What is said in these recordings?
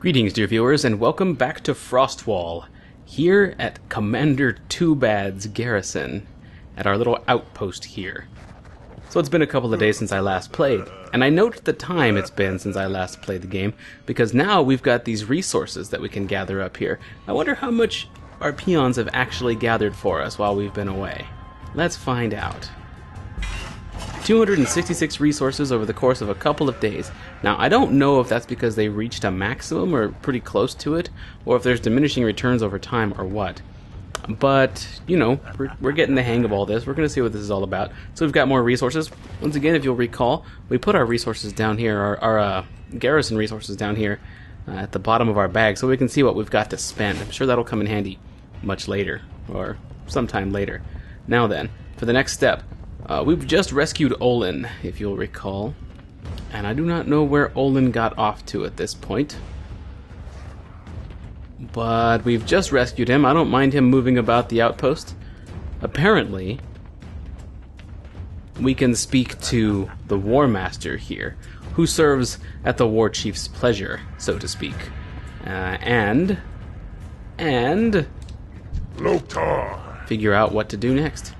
Greetings, dear viewers, and welcome back to Frostwall, here at Commander Too Bad's Garrison, at our little outpost here. So it's been a couple of days since I last played, and I note the time it's been since I last played the game, because now we've got these resources that we can gather up here. I wonder how much our peons have actually gathered for us while we've been away. Let's find out. 266 resources over the course of a couple of days. Now, I don't know if that's because they reached a maximum or pretty close to it, or if there's diminishing returns over time or what. But, you know, we're getting the hang of all this. We're going to see what this is all about. So we've got more resources. Once again, if you'll recall, we put our resources down here, our garrison resources down here at the bottom of our bag, so we can see what we've got to spend. I'm sure that'll come in handy much later, or sometime later. Now then, for the next step. We've just rescued Olin, if you'll recall, and I do not know where Olin got off to at this point. But we've just rescued him. I don't mind him moving about the outpost. Apparently, we can speak to the War Master here, who serves at the War Chief's pleasure, so to speak. And Loktar. Figure out what to do next.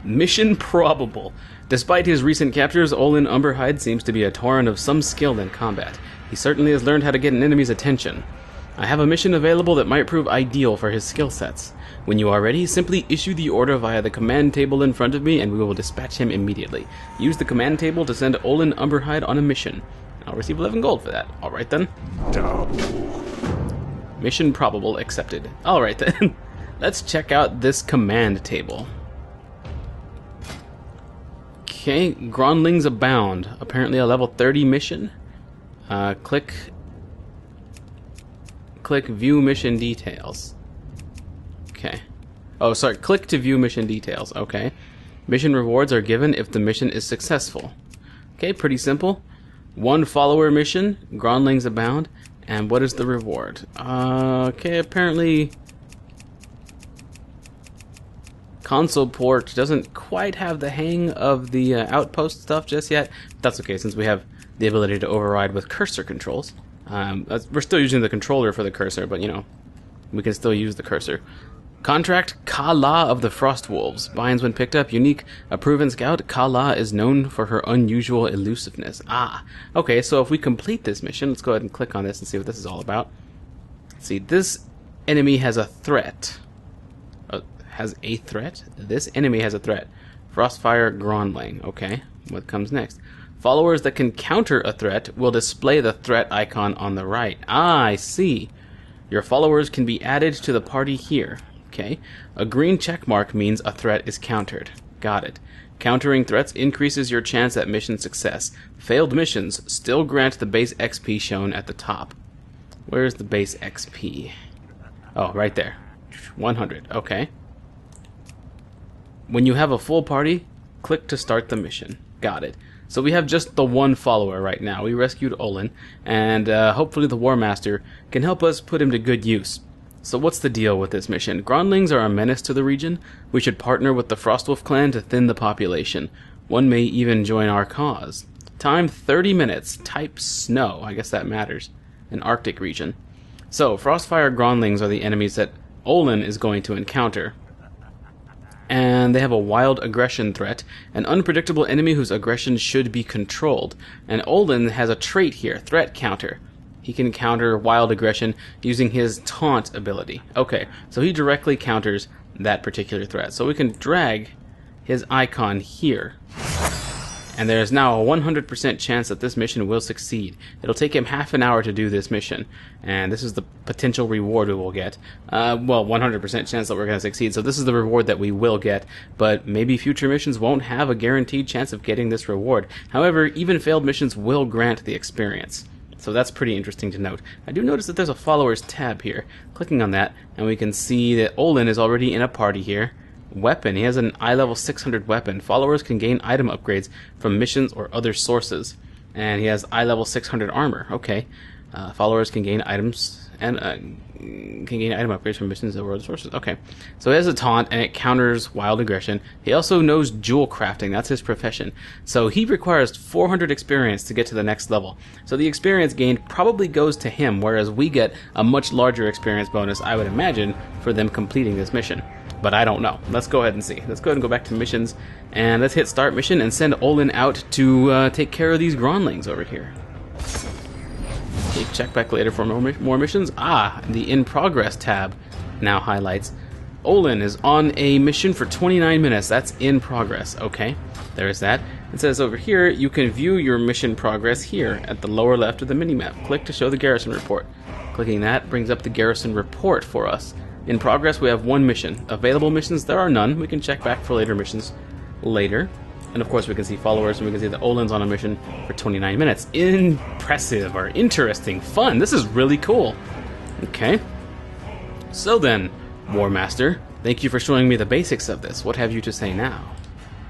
Mission probable. Despite his recent captures, Olin Umberhide seems to be a torrent of some skill in combat. He certainly has learned how to get an enemy's attention. I have a mission available that might prove ideal for his skill sets. When you are ready, simply issue the order via the command table in front of me and we will dispatch him immediately. Use the command table to send Olin Umberhide on a mission. I'll receive 11 gold for that. Alright then. Mission probable accepted. Alright then. Let's check out this command table. Okay, Gronlings Abound. Apparently a level 30 mission. Click View Mission Details. Okay. Oh, sorry. Click to view mission details. Okay. Mission rewards are given if the mission is successful. Okay, pretty simple. 1 follower mission, Gronlings Abound. And what is the reward? Okay, apparently console port doesn't quite have the hang of the outpost stuff just yet. That's okay, since we have the ability to override with cursor controls. We're still using the controller for the cursor, but you know, we can still use the cursor. Contract Kala of the Frostwolves. Binds when picked up. Unique. A proven scout, Kala is known for her unusual elusiveness. Okay, so if we complete this mission, let's go ahead and click on this and see what this is all about. Let's see, this enemy has a threat. This enemy has a threat. Frostfire Gronling. Okay, what comes next? Followers that can counter a threat will display the threat icon on the right. I see. Your followers can be added to the party here. Okay. A green check mark means a threat is countered. Got it. Countering threats increases your chance at mission success. Failed missions still grant the base XP shown at the top. Where's the base XP? Oh, right there. 100. Okay. When you have a full party, click to start the mission. Got it. So we have just the 1 follower right now. We rescued Olin, and hopefully the War Master can help us put him to good use. So what's the deal with this mission? Gronlings are a menace to the region. We should partner with the Frostwolf clan to thin the population. One may even join our cause. Time 30 minutes. Type snow. I guess that matters. An Arctic region. So Frostfire Gronlings are the enemies that Olin is going to encounter. And they have a wild aggression threat, an unpredictable enemy whose aggression should be controlled. And Olin has a trait here, threat counter. He can counter wild aggression using his taunt ability. Okay, so he directly counters that particular threat. So we can drag his icon here. And there is now a 100% chance that this mission will succeed. It'll take him half an hour to do this mission, and this is the potential reward we will get. Well, 100% chance that we're going to succeed, so this is the reward that we will get, but maybe future missions won't have a guaranteed chance of getting this reward. However, even failed missions will grant the experience. So that's pretty interesting to note. I do notice that there's a followers tab here. Clicking on that, and we can see that Olin is already in a party here. Weapon. He has an eye level 600 weapon. Followers can gain item upgrades from missions or other sources. And he has eye level 600 armor. Okay. Followers can gain items and can gain item upgrades from missions that world sources. Okay, so he has a taunt, and it counters wild aggression. He also knows jewel crafting. That's his profession. So he requires 400 experience to get to the next level. So the experience gained probably goes to him, whereas we get a much larger experience bonus, I would imagine, for them completing this mission. But I don't know. Let's go ahead and see. Let's go ahead and go back to missions, and let's hit start mission and send Olin out to take care of these Gronlings over here. Okay, check back later for more missions. The in progress tab now highlights Olin is on a mission for 29 minutes. That's in progress. Okay, there's that. It says over here you can view your mission progress here at the lower left of the minimap. Click to show the Garrison report. Clicking that brings up the Garrison report for us. In progress, we have one mission. Available missions, there are none. We can check back for later missions later. And of course, we can see followers, and we can see that Olin's on a mission for 29 minutes. Impressive, or interesting, fun. This is really cool. Okay. So then, War Master, thank you for showing me the basics of this. What have you to say now?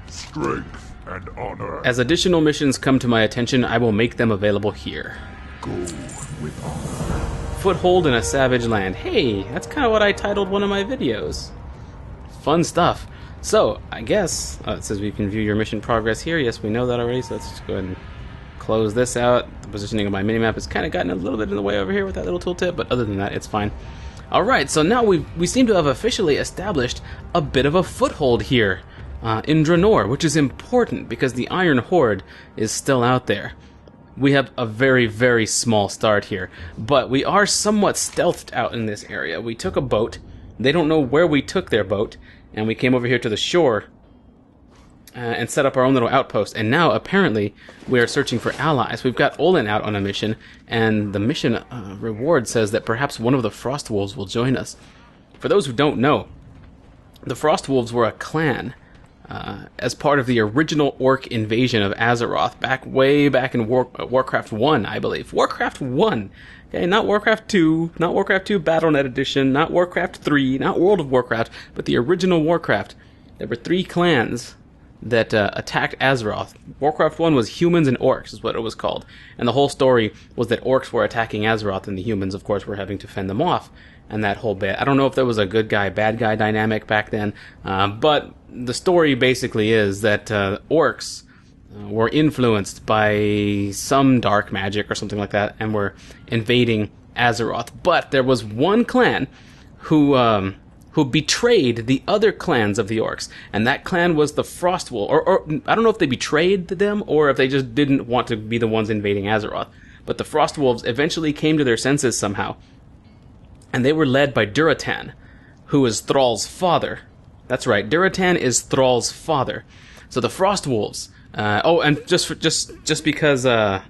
Strength and honor. As additional missions come to my attention, I will make them available here. Go with honor. Foothold in a savage land. Hey, that's kind of what I titled one of my videos. Fun stuff. So, I guess, it says we can view your mission progress here. Yes, we know that already, so let's just go ahead and close this out. The positioning of my minimap has kind of gotten a little bit in the way over here with that little tooltip, but other than that, it's fine. Alright, so now we seem to have officially established a bit of a foothold here in Draenor, which is important because the Iron Horde is still out there. We have a very, very small start here, but we are somewhat stealthed out in this area. We took a boat. They don't know where we took their boat, and we came over here to the shore and set up our own little outpost. And now, apparently, we are searching for allies. We've got Olin out on a mission, and the mission reward says that perhaps one of the Frostwolves will join us. For those who don't know, the Frostwolves were a clan as part of the original orc invasion of Azeroth, way back in Warcraft 1, I believe. Warcraft 1! Okay, not Warcraft 2, not Warcraft 2 Battle.net Edition, not Warcraft 3, not World of Warcraft, but the original Warcraft. There were 3 clans that attacked Azeroth. Warcraft 1 was humans and orcs, is what it was called. And the whole story was that orcs were attacking Azeroth, and the humans, of course, were having to fend them off. And that whole bit. I don't know if there was a good guy, bad guy dynamic back then, but the story basically is that orcs were influenced by some dark magic or something like that, and were invading Azeroth. But there was one clan who betrayed the other clans of the orcs, and that clan was the Frostwolf. Or I don't know if they betrayed them or if they just didn't want to be the ones invading Azeroth. But the Frostwolves eventually came to their senses somehow. And they were led by Duratan, who is Thrall's father. That's right, Duratan is Thrall's father. So the Frostwolves. And just because I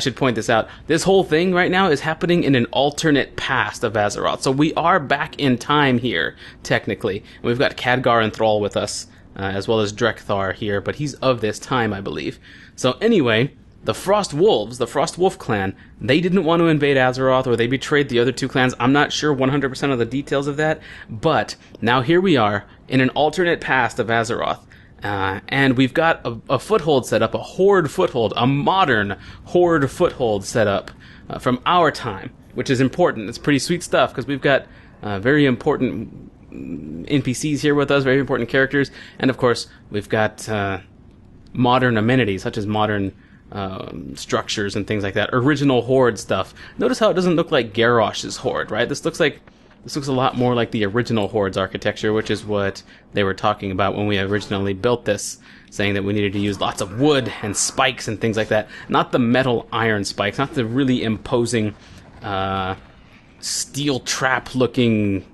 should point this out, this whole thing right now is happening in an alternate past of Azeroth. So we are back in time here, technically. And we've got Khadgar and Thrall with us, as well as Drekthar here, but he's of this time, I believe. So anyway, the Frostwolves, the Frostwolf clan, they didn't want to invade Azeroth, or they betrayed the other 2 clans. I'm not sure 100% of the details of that, but now here we are in an alternate past of Azeroth, and we've got a foothold set up, a horde foothold, a modern horde foothold set up from our time, which is important. It's pretty sweet stuff, because we've got very important NPCs here with us, very important characters, and of course, we've got modern amenities, such as modern structures and things like that. Original Horde stuff. Notice how it doesn't look like Garrosh's Horde, right? This looks a lot more like the original Horde's architecture, which is what they were talking about when we originally built this, saying that we needed to use lots of wood and spikes and things like that. Not the metal iron spikes, not the really imposing steel trap looking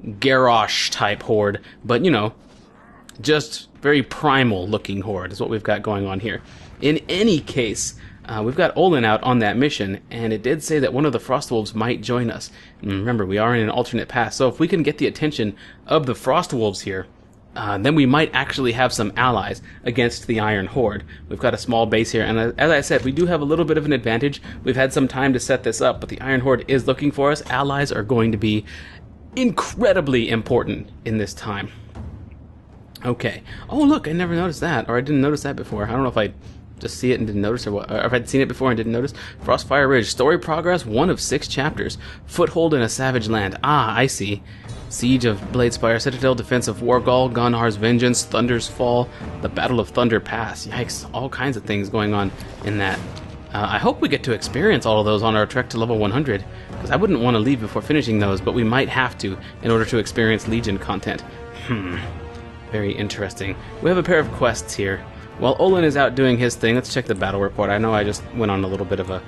Garrosh type Horde, but just very primal looking Horde is what we've got going on here. In any case, we've got Olin out on that mission, and it did say that one of the Frostwolves might join us. And remember, we are in an alternate past, so if we can get the attention of the Frostwolves here, then we might actually have some allies against the Iron Horde. We've got a small base here, and as I said, we do have a little bit of an advantage. We've had some time to set this up, but the Iron Horde is looking for us. Allies are going to be incredibly important in this time. Okay. Oh, look, I never noticed that, or I didn't notice that before. I don't know if I just see it and didn't notice, or what? Or if I'd seen it before and didn't notice. Frostfire Ridge. Story progress, 1 of 6 chapters. Foothold in a savage land. Ah, I see. Siege of Bladespire Citadel, Defense of Wargall, Gunhar's Vengeance, Thunder's Fall, the Battle of Thunder Pass. Yikes, all kinds of things going on in that. I hope we get to experience all of those on our trek to level 100, because I wouldn't want to leave before finishing those, but we might have to in order to experience Legion content. Very interesting. We have a pair of quests here. While Olin is out doing his thing, let's check the battle report. I know I just went on a little bit of a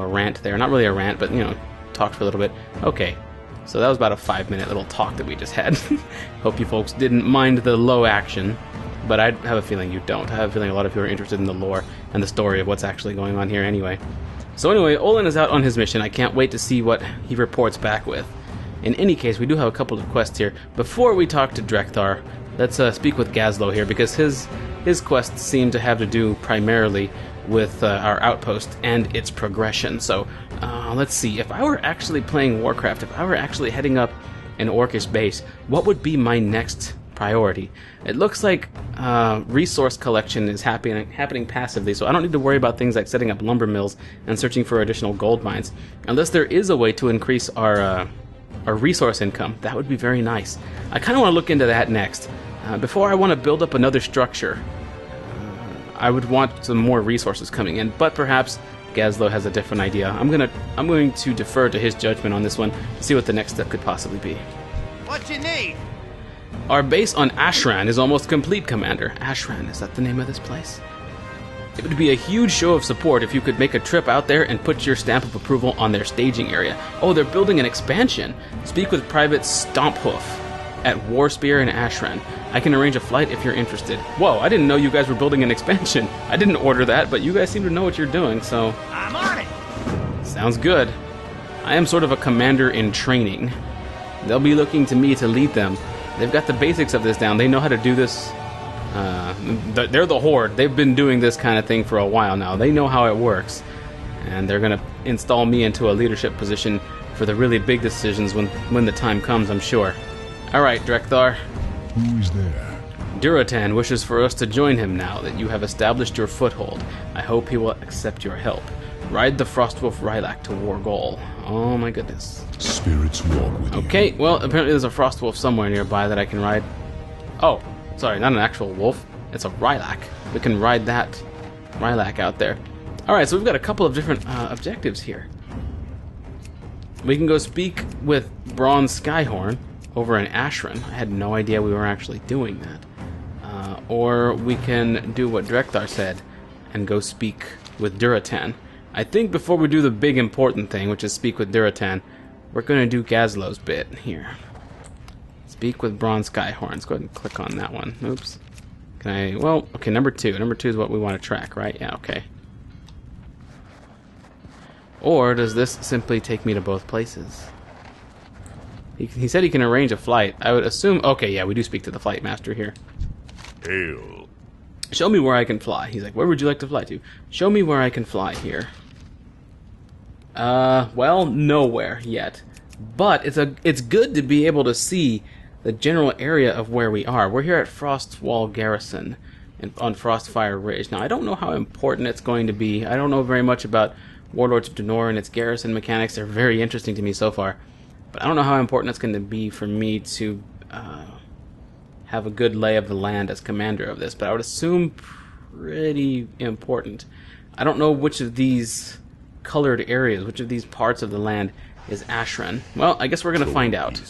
rant there. Not really a rant, but, you know, talked for a little bit. Okay, so that was about a 5-minute little talk that we just had. Hope you folks didn't mind the low action, but I have a feeling you don't. I have a feeling a lot of you are interested in the lore and the story of what's actually going on here anyway. So anyway, Olin is out on his mission. I can't wait to see what he reports back with. In any case, we do have a couple of quests here. Before we talk to Drekthar, let's speak with Gazlo here, because his quests seem to have to do primarily with our outpost and its progression. So let's see. If I were actually playing Warcraft, if I were actually heading up an Orcish base, what would be my next priority? It looks like resource collection is happening passively, so I don't need to worry about things like setting up lumber mills and searching for additional gold mines. Unless there is a way to increase our resource income, that would be very nice. I kind of want to look into that next. Before I want to build up another structure, I would want some more resources coming in, but perhaps Gazlo has a different idea. I'm going to defer to his judgment on this one to see what the next step could possibly be. What you need? Our base on Ashran is almost complete, Commander. Ashran, is that the name of this place? It would be a huge show of support if you could make a trip out there and put your stamp of approval on their staging area. Oh, they're building an expansion. Speak with Private Stomphoof at Warspear in Ashran. I can arrange a flight if you're interested. Whoa, I didn't know you guys were building an expansion. I didn't order that, but you guys seem to know what you're doing, so... I'm on it! Sounds good. I am sort of a commander in training. They'll be looking to me to lead them. They've got the basics of this down. They know how to do this. They're the Horde. They've been doing this kind of thing for a while now. They know how it works. And they're going to install me into a leadership position for the really big decisions when the time comes, I'm sure. Alright, Drekthar. Who is there? Duratan wishes for us to join him now that you have established your foothold. I hope he will accept your help. Ride the Frostwolf Rylak to Wargall. Oh my goodness. Spirits walk with you. Okay, well, apparently there's a Frostwolf somewhere nearby that I can ride. Oh, sorry, not an actual wolf. It's a Rylak. We can ride that Rylak out there. Alright, so we've got a couple of different objectives here. We can go speak with Bronze Skyhorn over in Ashran. I had no idea we were actually doing that. Or we can do what Drekthar said and go speak with Duratan. I think before we do the big important thing, which is speak with Duratan, we're going to do Gazlo's bit here. Speak with Bronze Skyhorn. Let's go ahead and click on that one. Oops. Can I... Well, okay, number 2. Number 2 is what we want to track, right? Yeah, okay. Or does this simply take me to both places? He said he can arrange a flight. I would assume... Okay, yeah, we do speak to the flight master here. Hail. Show me where I can fly. He's like, where would you like to fly to? Show me where I can fly here. Well, nowhere yet. But it's good to be able to see the general area of where we are. We're here at Frostwall Garrison on Frostfire Ridge. Now, I don't know how important it's going to be. I don't know very much about Warlords of Draenor and its garrison mechanics. They're very interesting to me so far. But I don't know how important it's going to be for me to have a good lay of the land as commander of this. But I would assume pretty important. I don't know which of these colored areas, which of these parts of the land is Ashran. Well, I guess we're going to find out.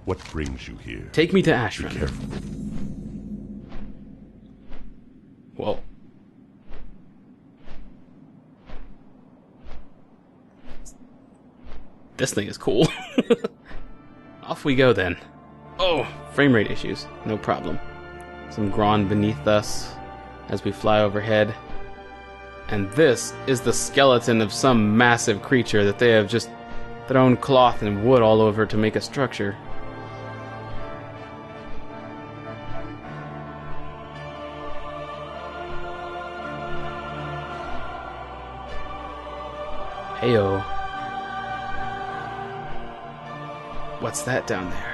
What brings you here? Take me to Be Ashran. careful. Whoa. This thing is cool. Off we go then. Oh, frame rate issues. No problem. Some Gron beneath us as we fly overhead. And this is the skeleton of some massive creature that they have just thrown cloth and wood all over to make a structure. Heyo. What's that down there?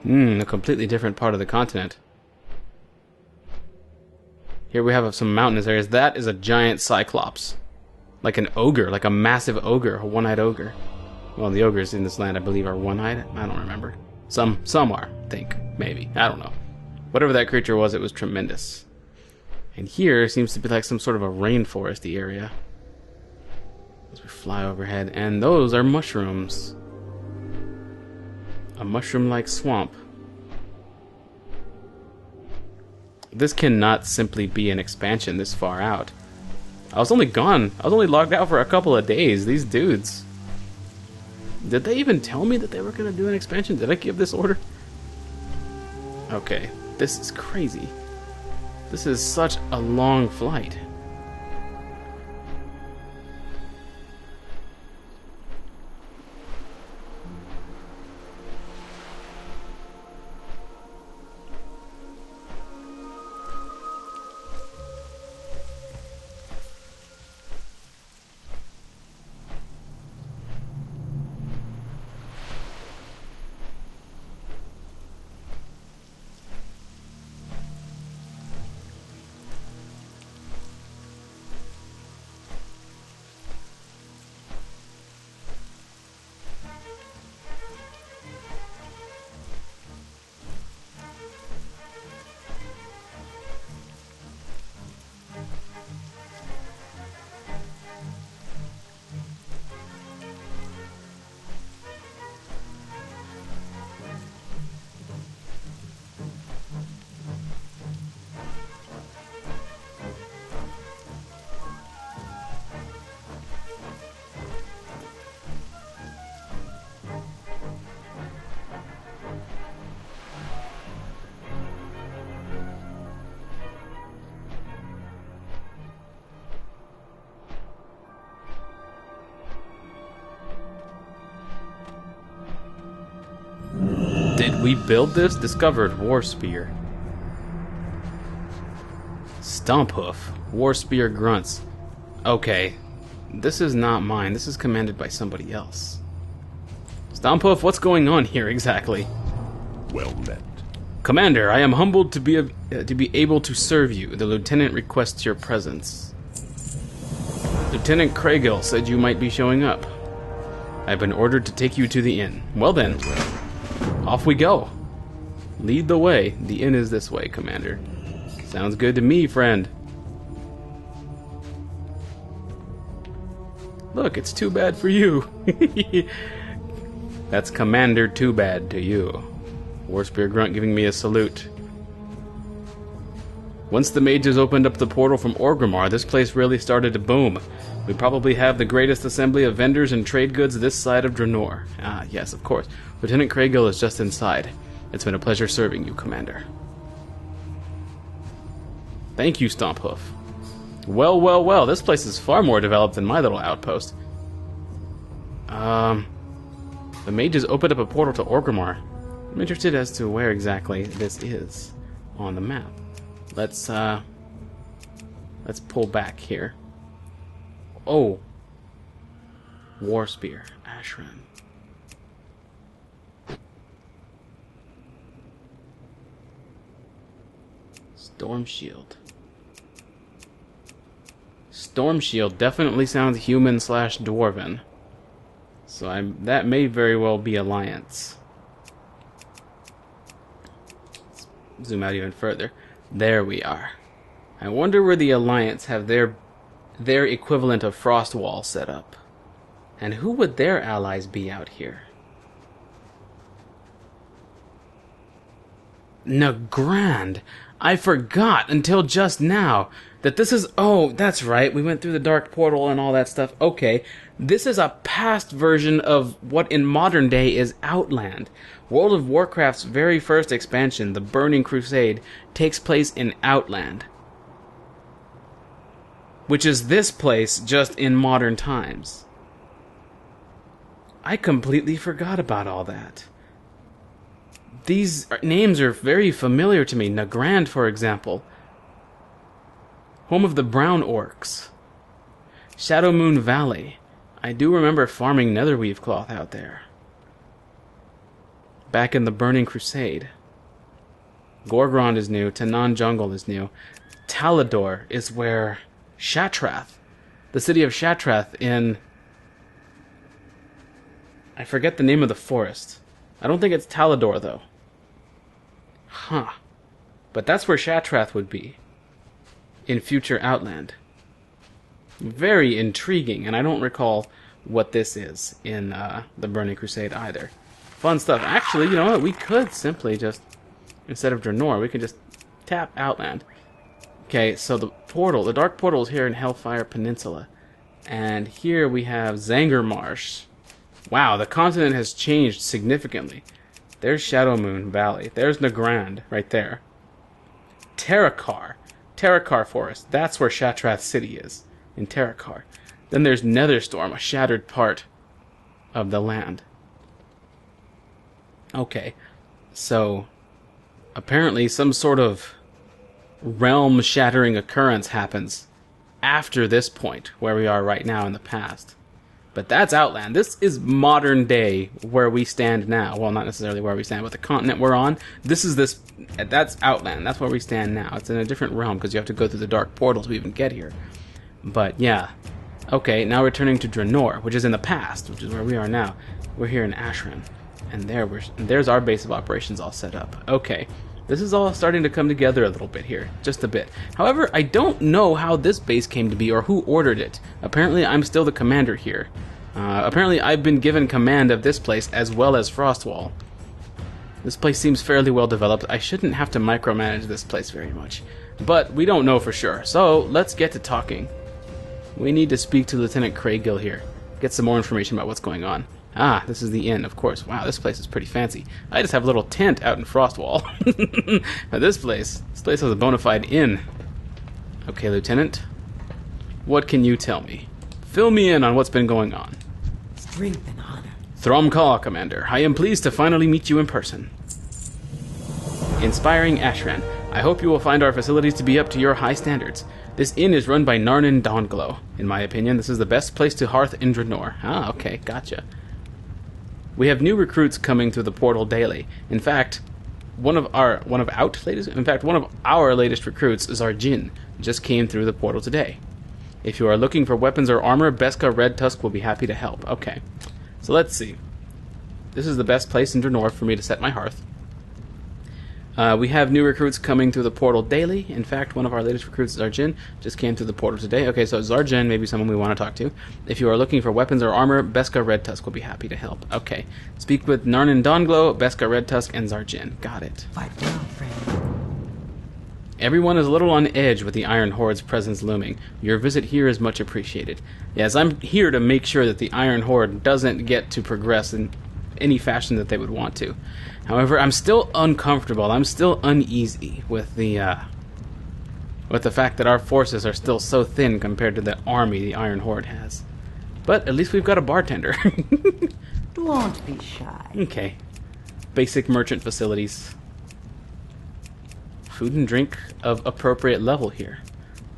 A completely different part of the continent. Here we have some mountainous areas. That is a giant cyclops. Like an ogre, like a massive ogre, a one-eyed ogre. Well, the ogres in this land, I believe, are one-eyed. I don't remember. Some are, I think. Maybe. I don't know. Whatever that creature was, it was tremendous. And here seems to be like some sort of a rainforesty area. As we fly overhead. And those are mushrooms. A mushroom-like swamp. This cannot simply be an expansion this far out. I was only logged out for a couple of days. These dudes. Did they even tell me that they were going to do an expansion? Did I give this order? Okay. This is crazy. This is such a long flight. Did we build this? Discovered War Spear. Stomphoof. War Spear grunts. Okay. This is not mine. This is commanded by somebody else. Stomphoof, what's going on here exactly? Well met. Commander, I am humbled to be able to serve you. The lieutenant requests your presence. Lieutenant Craigill said you might be showing up. I've been ordered to take you to the inn. Well then. Off we go. Lead the way. The inn is this way, Commander. Sounds good to me, friend. Look, it's too bad for you. That's Commander Too Bad to you. Warspear Grunt giving me a salute. Once the mages opened up the portal from Orgrimmar, this place really started to boom. We probably have the greatest assembly of vendors and trade goods this side of Draenor. Ah, yes, of course. Lieutenant Craigill is just inside. It's been a pleasure serving you, Commander. Thank you, Stomphoof. Well, well, well, this place is far more developed than my little outpost. The mages opened up a portal to Orgrimmar. I'm interested as to where exactly this is on the map. Let's pull back here. Oh. Warspear, Ashran. Storm Shield. Storm Shield definitely sounds human/dwarven. So that may very well be Alliance. Let's zoom out even further. There we are. I wonder where the Alliance have their equivalent of Frostwall set up. And who would their allies be out here? Nagrand! I forgot until just now that this is... Oh, that's right. We went through the Dark Portal and all that stuff. Okay. This is a past version of what in modern day is Outland. World of Warcraft's very first expansion, the Burning Crusade, takes place in Outland. Which is this place, just in modern times. I completely forgot about all that. These names are very familiar to me. Nagrand, for example. Home of the Brown Orcs. Shadowmoon Valley. I do remember farming netherweave cloth out there. back in the Burning Crusade. Gorgrond is new. Tanan Jungle is new. Talador is where Shatrath, the city of Shatrath in... I forget the name of the forest. I don't think it's Talador, though. Huh. But that's where Shatrath would be in future Outland. Very intriguing, and I don't recall what this is in the Burning Crusade either. Fun stuff. Actually, you know what? We could simply just, instead of Draenor, we could just tap Outland. Okay, so the portal, the Dark Portal is here in Hellfire Peninsula. And here we have Zangarmarsh. Wow, the continent has changed significantly. There's Shadowmoon Valley. There's Nagrand, right there. Terrakar Forest. That's where Shatrath City is, in Terrakar. Then there's Netherstorm, a shattered part of the land. Okay, so apparently some sort of realm-shattering occurrence happens after this point, where we are right now in the past. But that's Outland. This is modern day where we stand now. Well, not necessarily where we stand, but the continent we're on. That's Outland. That's where we stand now. It's in a different realm because you have to go through the Dark Portal to even get here. But yeah. Okay, now returning to Draenor, which is in the past, which is where we are now. We're here in Ashran. And there's our base of operations all set up. Okay. This is all starting to come together a little bit here. Just a bit. However, I don't know how this base came to be or who ordered it. Apparently, I'm still the commander here. Apparently, I've been given command of this place as well as Frostwall. This place seems fairly well developed. I shouldn't have to micromanage this place very much. But we don't know for sure. So, let's get to talking. We need to speak to Lieutenant Craigill here. Get some more information about what's going on. Ah, this is the inn, of course. Wow, this place is pretty fancy. I just have a little tent out in Frostwall. But this place has a bona fide inn. Okay, Lieutenant. What can you tell me? Fill me in on what's been going on. Strength and honor. Thromkaw, Commander. I am pleased to finally meet you in person. Inspiring Ashran. I hope you will find our facilities to be up to your high standards. This inn is run by Narnan Donglow. In my opinion, this is the best place to hearth in Draenor. Ah, okay, gotcha. We have new recruits coming through the portal daily. In fact, one of our latest recruits, Zarjin, just came through the portal today. If you are looking for weapons or armor, Beska Red Tusk will be happy to help. Okay, so let's see. This is the best place in Draenor for me to set my hearth. We have new recruits coming through the portal daily. In fact, one of our latest recruits, Zarjin, just came through the portal today. Okay, so Zarjin may be someone we want to talk to. If you are looking for weapons or armor, Beska Red Tusk will be happy to help. Okay, speak with Narnan Donglow, Beska Red Tusk, and Zarjin. Got it. Fight well, friend. Everyone is a little on edge with the Iron Horde's presence looming. Your visit here is much appreciated. Yes, I'm here to make sure that the Iron Horde doesn't get to progress in any fashion that they would want to. However, I'm still uncomfortable. I'm still uneasy with the fact that our forces are still so thin compared to the army the Iron Horde has. But at least we've got a bartender. Don't be shy. Okay. Basic merchant facilities. Food and drink of appropriate level here.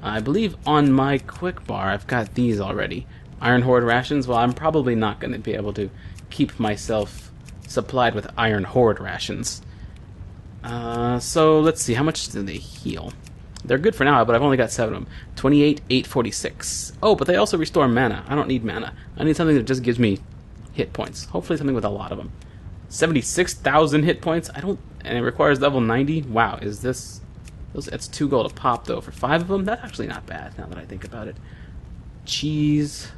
I believe on my quick bar I've got these already. Iron Horde rations. Well, I'm probably not going to be able to keep myself supplied with Iron Horde rations. So let's see, how much do they heal? They're good for now, but I've only got 7 of them. 28, 846. Oh, but they also restore mana. I don't need mana. I need something that just gives me hit points. Hopefully something with a lot of them. 76,000 hit points? And it requires level 90? Wow, is this... That's 2 gold a pop, though. For 5 of them? That's actually not bad, now that I think about it. Cheese...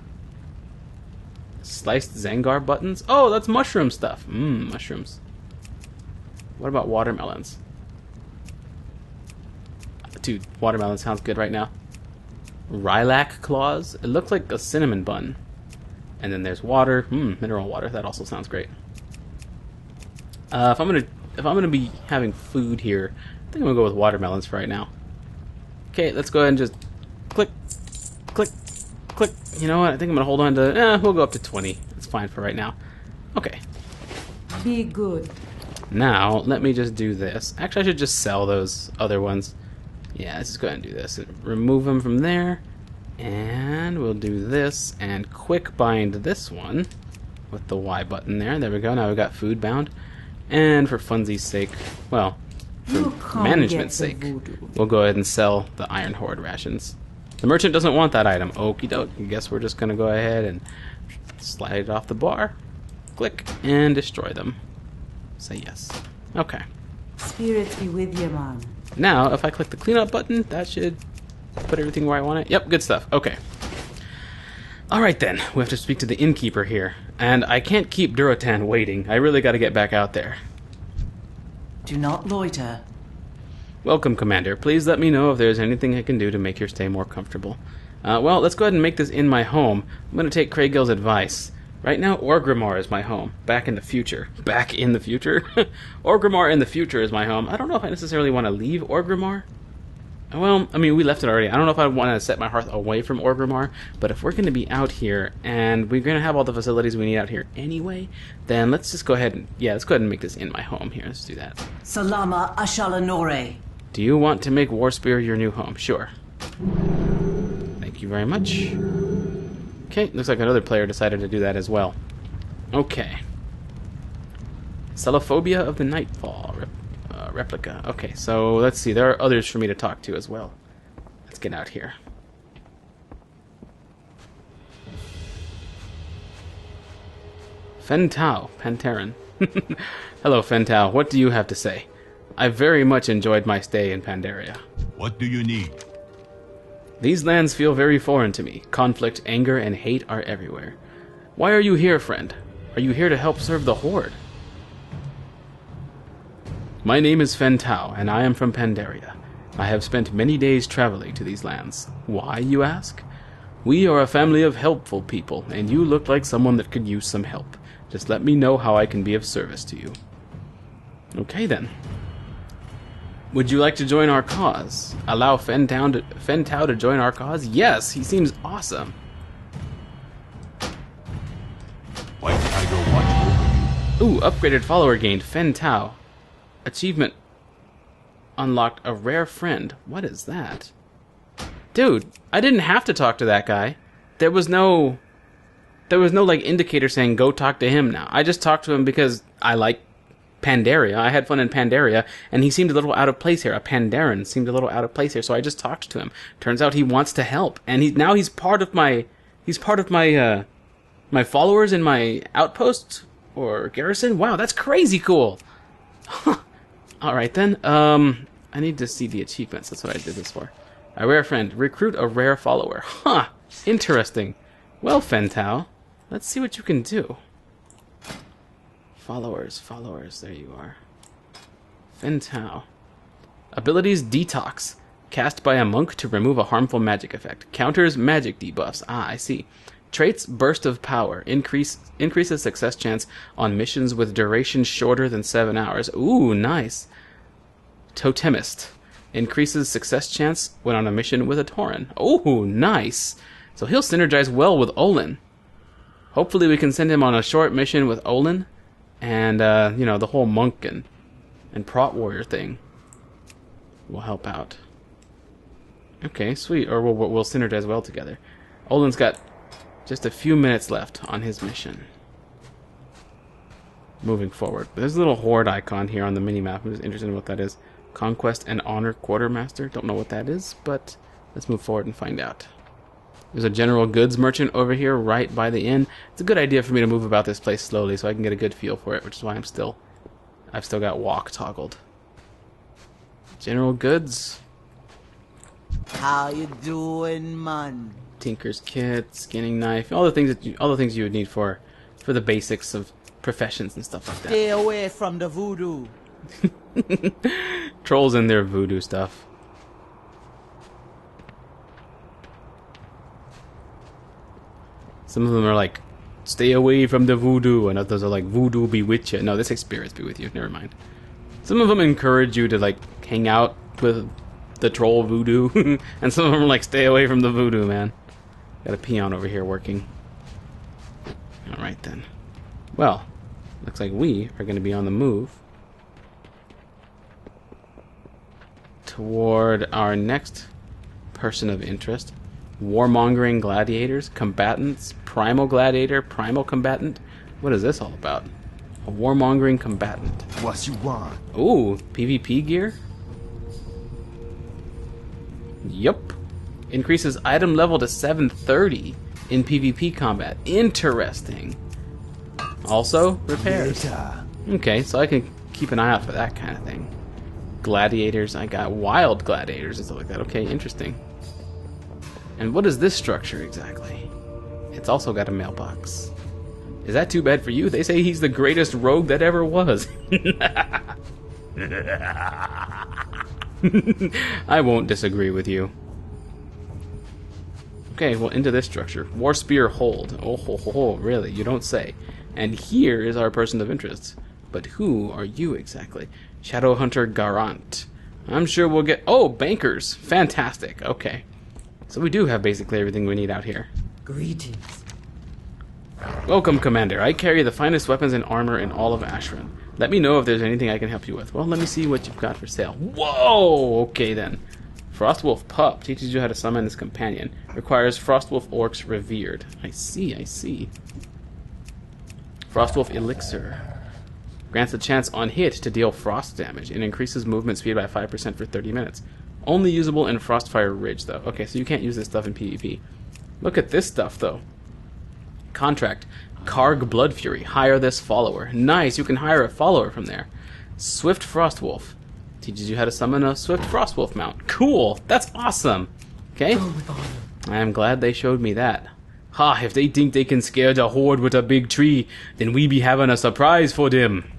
Sliced Zangar buttons? Oh, that's mushroom stuff. Mushrooms. What about watermelons? Dude, watermelon sounds good right now. Lilac claws? It looks like a cinnamon bun. And then there's water. Mineral water. That also sounds great. If I'm gonna be having food here, I think I'm gonna go with watermelons for right now. Okay, let's go ahead and just click, click, click. You know what? I think I'm gonna hold on to. We'll go up to 20. It's fine for right now. Okay. Be good. Now let me just do this. Actually, I should just sell those other ones. Yeah, let's just go ahead and do this. And remove them from there, and we'll do this and quick bind this one with the Y button there. There we go. Now we've got food bound. And for funsies' sake, well, You for can't management's get the sake, voodoo. we'll go ahead and sell the Iron Horde rations. The merchant doesn't want that item. Okie doke. I guess we're just going to go ahead and slide it off the bar. Click and destroy them. Say yes. Okay. Spirits be with you, man. Now, if I click the cleanup button, that should put everything where I want it. Yep, good stuff. Okay. Alright then, we have to speak to the innkeeper here. And I can't keep Duratan waiting. I really got to get back out there. Do not loiter. Welcome, Commander. Please let me know if there's anything I can do to make your stay more comfortable. Well, let's go ahead and make this in my home. I'm going to take Craigill's advice. Right now, Orgrimmar is my home. Back in the future. Back in the future? Orgrimmar in the future is my home. I don't know if I necessarily want to leave Orgrimmar. Well, I mean, we left it already. I don't know if I want to set my hearth away from Orgrimmar, but if we're going to be out here, and we're going to have all the facilities we need out here anyway, then let's just go ahead and, let's go ahead and make this in my home here. Let's do that. Salama Ashalanore. Do you want to make Warspear your new home? Sure. Thank you very much. Okay, looks like another player decided to do that as well. Okay. Celophobia of the Nightfall replica. Okay, so let's see. There are others for me to talk to as well. Let's get out here. Fentau, Panteran. Hello, Fentau. What do you have to say? I very much enjoyed my stay in Pandaria. What do you need? These lands feel very foreign to me. Conflict, anger, and hate are everywhere. Why are you here, friend? Are you here to help serve the Horde? My name is Fentau, and I am from Pandaria. I have spent many days traveling to these lands. Why, you ask? We are a family of helpful people, and you look like someone that could use some help. Just let me know how I can be of service to you. Okay, then. Would you like to join our cause? Allow Fentau to join our cause? Yes, he seems awesome. White Tiger watch over you. Ooh, upgraded follower gained. Fentau. Achievement unlocked a rare friend. What is that? Dude, I didn't have to talk to that guy. There was no like indicator saying go talk to him now. I just talked to him because I like Pandaria. I had fun in Pandaria, and he seemed a little out of place here. A Pandaren seemed a little out of place here, so I just talked to him. Turns out he wants to help, and he's part of my my followers in my outpost or garrison. Wow, that's crazy cool. All right then. I need to see the achievements. That's what I did this for. A rare friend. Recruit a rare follower. Huh. Interesting. Well, Fentau, let's see what you can do. Followers. There you are. Fentau. Abilities Detox. Cast by a monk to remove a harmful magic effect. Counters magic debuffs. Ah, I see. Traits Burst of Power. Increases success chance on missions with duration shorter than 7 hours. Ooh, nice. Totemist. Increases success chance when on a mission with a Tauren. Ooh, nice. So he'll synergize well with Olin. Hopefully we can send him on a short mission with Olin. And, the whole monk and prot warrior thing will help out. Okay, sweet. Or we'll synergize well together. Olin's got just a few minutes left on his mission. Moving forward. There's a little horde icon here on the minimap. I'm just interested in what that is. Conquest and Honor Quartermaster. Don't know what that is, but let's move forward and find out. There's a general goods merchant over here right by the inn. It's a good idea for me to move about this place slowly so I can get a good feel for it, which is why I've still got walk toggled. General goods. How you doing, man? Tinker's kit, skinning knife, all the things you would need for the basics of professions and stuff like that. Stay away from the voodoo. Trolls and their voodoo stuff. Some of them are like, stay away from the voodoo, and others are like, voodoo be with you. No, this is spirits be with you. Never mind. Some of them encourage you to like hang out with the troll voodoo, and some of them are like, stay away from the voodoo, man. Got a peon over here working. Alright then. Well, looks like we are going to be on the move toward our next person of interest. Warmongering gladiators, combatants, primal gladiator, primal combatant. What is this all about? A warmongering combatant. What you want? Ooh, PvP gear? Yup. Increases item level to 730 in PvP combat. Interesting. Also, repairs. Okay, so I can keep an eye out for that kind of thing. Gladiators, I got wild gladiators and stuff like that. Okay, interesting. And what is this structure exactly? It's also got a mailbox. Is that too bad for you? They say he's the greatest rogue that ever was. I won't disagree with you. Okay, well, into this structure. War Spear Hold. Oh, ho, ho, ho, really? You don't say. And here is our person of interest. But who are you exactly? Shadowhunter Garant. I'm sure we'll get... Oh, bankers! Fantastic. Okay. So we do have basically everything we need out here. Greetings. Welcome, Commander. I carry the finest weapons and armor in all of Ashran. Let me know if there's anything I can help you with. Well, let me see what you've got for sale. Whoa! Okay, then. Frostwolf Pup teaches you how to summon this companion. Requires Frostwolf Orcs Revered. I see, I see. Frostwolf Elixir. Grants a chance on hit to deal frost damage and increases movement speed by 5% for 30 minutes. Only usable in Frostfire Ridge, though. Okay, so you can't use this stuff in PvP. Look at this stuff, though. Contract. Karg Blood Fury. Hire this follower. Nice, you can hire a follower from there. Swift Frostwolf. Teaches you how to summon a Swift Frostwolf mount. Cool! That's awesome! Okay? I'm glad they showed me that. Ha, if they think they can scare the horde with a big tree, then we be having a surprise for them.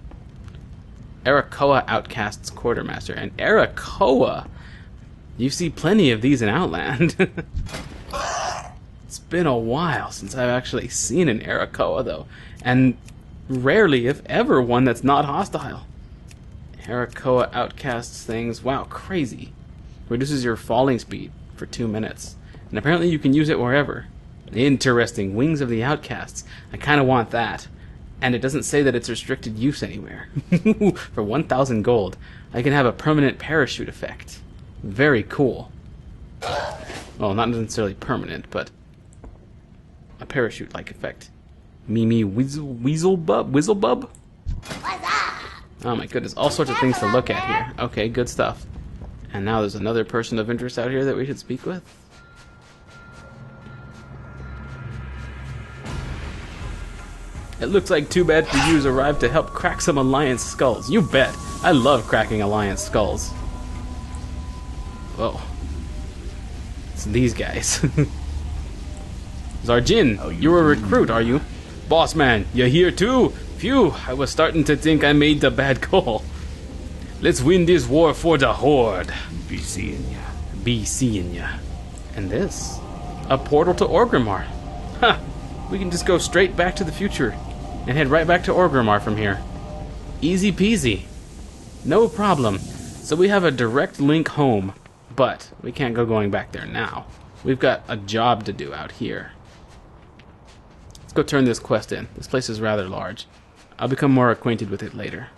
Arakoa Outcast's Quartermaster. And Arakoa! You see plenty of these in Outland. It's been a while since I've actually seen an Arakoa, though. And rarely, if ever, one that's not hostile. Arakoa outcasts things. Wow, crazy. Reduces your falling speed for 2 minutes. And apparently you can use it wherever. Interesting. Wings of the Outcasts. I kind of want that. And it doesn't say that it's restricted use anywhere. For 1,000 gold, I can have a permanent parachute effect. Very cool. Well, not necessarily permanent, but a parachute-like effect. Mimi Wizzlebub? Oh my goodness, all sorts of things to look at here. Okay, good stuff. And now there's another person of interest out here that we should speak with. It looks like Too Bad For You's arrived to help crack some Alliance skulls. You bet. I love cracking Alliance skulls. Whoa. It's these guys. Zarjin, you're a recruit, are you? Boss man, you're here too? Phew, I was starting to think I made the bad call. Let's win this war for the Horde. Be seeing ya. Be seeing ya. And this? A portal to Orgrimmar. Huh. We can just go straight back to the future and head right back to Orgrimmar from here. Easy peasy. No problem. So we have a direct link home, but we can't go going back there now. We've got a job to do out here. Let's go turn this quest in. This place is rather large. I'll become more acquainted with it later.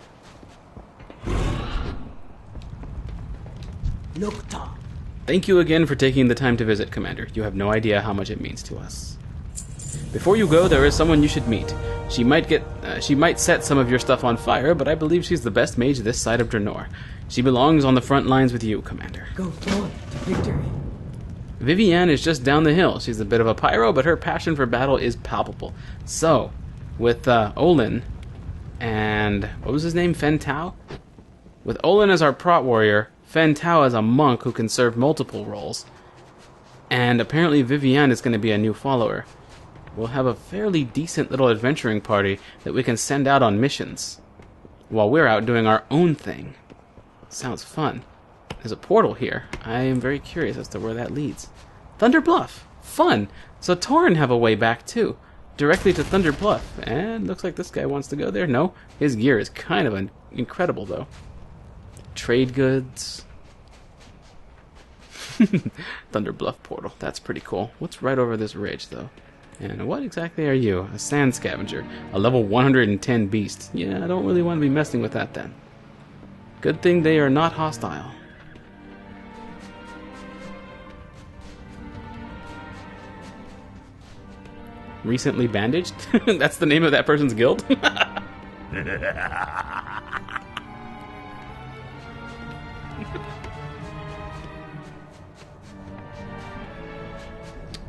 Lukta. Thank you again for taking the time to visit, Commander. You have no idea how much it means to us. Before you go, there is someone you should meet. She might set some of your stuff on fire, but I believe she's the best mage this side of Draenor. She belongs on the front lines with you, Commander. Go forth to victory. Vivian is just down the hill. She's a bit of a pyro, but her passion for battle is palpable. So, with Olin and... what was his name? Fen Tao? With Olin as our prot warrior, Fen Tao as a monk who can serve multiple roles, and apparently Vivian is going to be a new follower. We'll have a fairly decent little adventuring party that we can send out on missions while we're out doing our own thing. Sounds fun. There's a portal here. I am very curious as to where that leads. Thunder Bluff! Fun! So Tauren have a way back too. Directly to Thunder Bluff. And looks like this guy wants to go there. No, his gear is kind of incredible though. Trade goods. Thunder Bluff portal. That's pretty cool. What's right over this ridge though? And what exactly are you? A sand scavenger. A level 110 beast. Yeah, I don't really want to be messing with that then. Good thing they are not hostile. Recently bandaged? That's the name of that person's guild?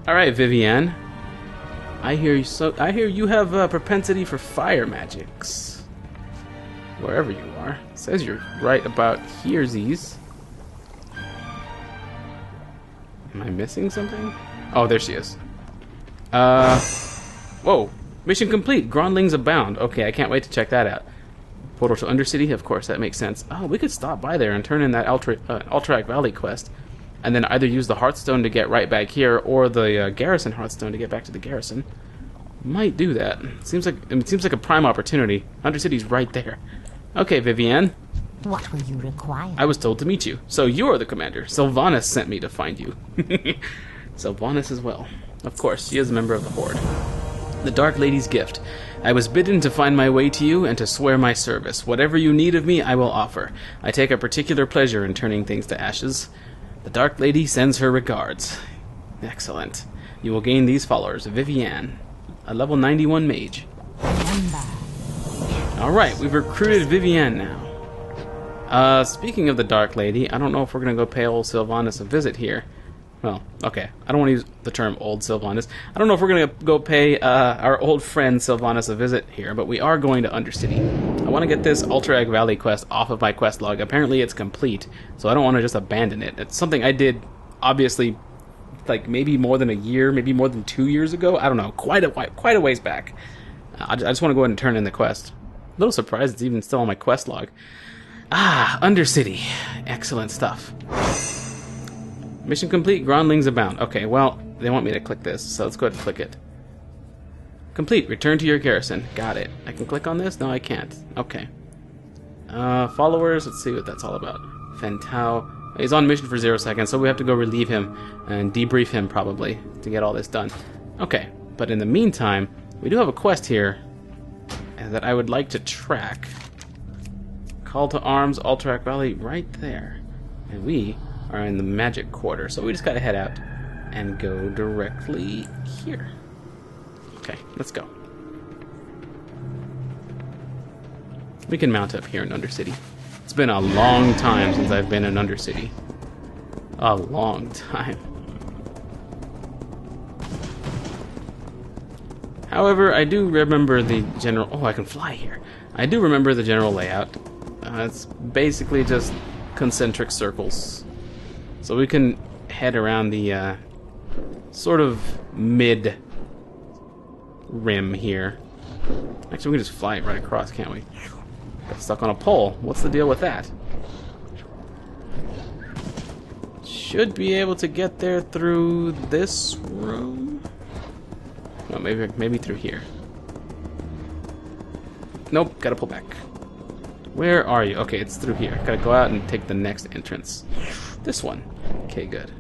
All right, Vivian. I hear you have a propensity for fire magics. Wherever you are. It says you're right about here's. Am I missing something? Oh, there she is. Whoa. Mission complete. Grondlings abound. Okay, I can't wait to check that out. Portal to Undercity? Of course, that makes sense. Oh, we could stop by there and turn in that Alterac Valley quest. And then either use the Hearthstone to get right back here, or the Garrison Hearthstone to get back to the Garrison. Might do that. It seems like a prime opportunity. Undercity's right there. Okay, Vivian. What will you require? I was told to meet you. So you're the commander. Sylvanas sent me to find you. Sylvanas as well. Of course, she is a member of the Horde. The Dark Lady's gift. I was bidden to find my way to you and to swear my service. Whatever you need of me, I will offer. I take a particular pleasure in turning things to ashes. The Dark Lady sends her regards. Excellent. You will gain these followers. Vivian, a level 91 mage. Alright, we've recruited Vivian now. Speaking of the Dark Lady, I don't know if we're going to go pay old Sylvanas a visit here. Well, okay, I don't want to use the term old Sylvanas. I don't know if we're going to go pay our old friend Sylvanas a visit here, but we are going to Undercity. I want to get this Alterac Valley quest off of my quest log. Apparently it's complete, so I don't want to just abandon it. It's something I did, obviously, like maybe more than a year, maybe more than 2 years ago. I don't know, quite a ways back. I just want to go ahead and turn in the quest. A little surprised it's even still on my quest log. Ah, Undercity. Excellent stuff. Mission complete, Grondlings abound. Okay, well, they want me to click this, so let's go ahead and click it. Complete, return to your garrison. Got it. I can click on this? No, I can't. Okay. Followers, let's see what that's all about. Fentau. He's on mission for 0 seconds, so we have to go relieve him and debrief him, probably, to get all this done. Okay, but in the meantime, we do have a quest here that I would like to track. Call to arms, Alterac Valley, right there. And we are in the magic quarter, so we just gotta head out and go directly here. Okay, let's go. We can mount up here in Undercity. It's been a long time since I've been in Undercity. A long time. However, I do remember the general... Oh, I can fly here. I do remember the general layout. It's basically just concentric circles. So we can head around the sort of mid rim here. Actually, we can just fly it right across, can't we? Got stuck on a pole. What's the deal with that? Should be able to get there through this room. Oh, maybe through here. Nope, gotta pull back. Where are you? Okay, it's through here. Gotta go out and take the next entrance. This one. Okay, good.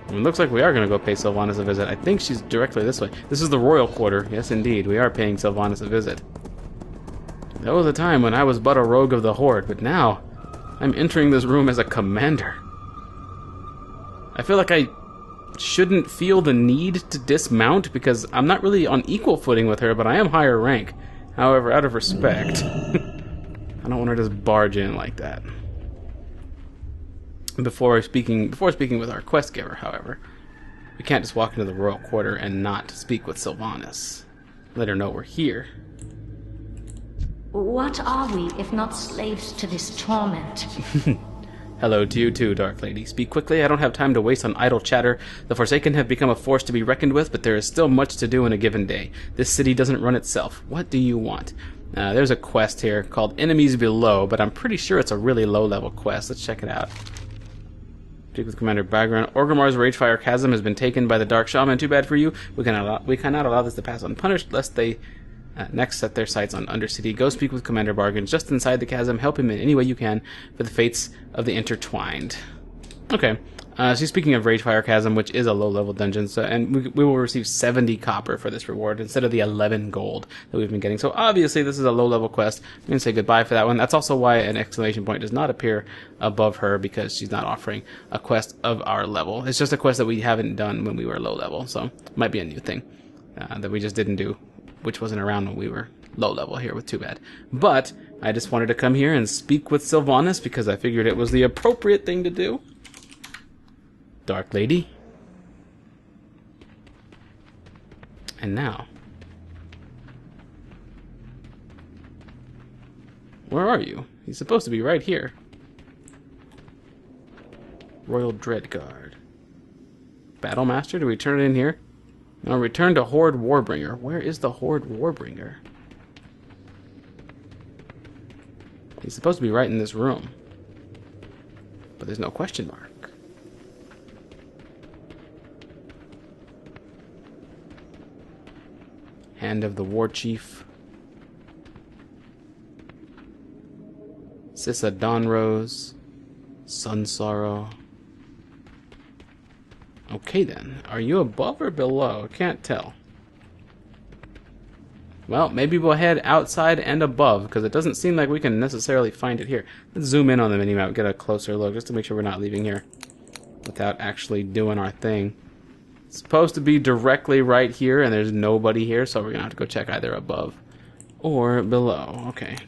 It looks like we are going to go pay Sylvanas a visit. I think she's directly this way. This is the royal quarter. Yes, indeed. We are paying Sylvanas a visit. There was a time when I was but a rogue of the Horde, but now I'm entering this room as a commander. I feel like I shouldn't feel the need to dismount because I'm not really on equal footing with her, but I am higher rank. However, out of respect, I don't want her to just barge in like that. Before speaking with our quest giver, however, we can't just walk into the royal quarter and not speak with Sylvanas. Let her know we're here. What are we, if not slaves to this torment? Hello to you too, Dark Lady. Speak quickly, I don't have time to waste on idle chatter. The Forsaken have become a force to be reckoned with, but there is still much to do in a given day. This city doesn't run itself. What do you want? There's a quest here called Enemies Below, but I'm pretty sure it's a really low-level quest. Let's check it out. Speak with Commander Bagran. Orgrimmar's Ragefire Chasm has been taken by the Dark Shaman. Too bad for you. We cannot allow this to pass unpunished, lest they next set their sights on Undercity. Go speak with Commander Bargain just inside the chasm. Help him in any way you can for the fates of the intertwined. Okay. She's speaking of Ragefire Chasm, which is a low-level dungeon, and we will receive 70 copper for this reward instead of the 11 gold that we've been getting. So obviously this is a low-level quest. I'm going to say goodbye for that one. That's also why an exclamation point does not appear above her, because she's not offering a quest of our level. It's just a quest that we haven't done when we were low-level, so it might be a new thing. that we just didn't do, which wasn't around when we were low level here with Too Bad. But I just wanted to come here and speak with Sylvanas because I figured it was the appropriate thing to do. Dark Lady. And now, where are you? He's supposed to be right here. Royal Dreadguard. Battlemaster? Do we turn it in here? No, return to Horde Warbringer. Where is the Horde Warbringer? He's supposed to be right in this room. But there's no question mark. Hand of the War Chief. Sissa Dawnrose. Sun Sorrow. Okay then. Are you above or below? I can't tell. Well, maybe we'll head outside and above, because it doesn't seem like we can necessarily find it here. Let's zoom in on the minimap, get a closer look, just to make sure we're not leaving here without actually doing our thing. It's supposed to be directly right here, and there's nobody here, so we're going to have to go check either above or below. Okay,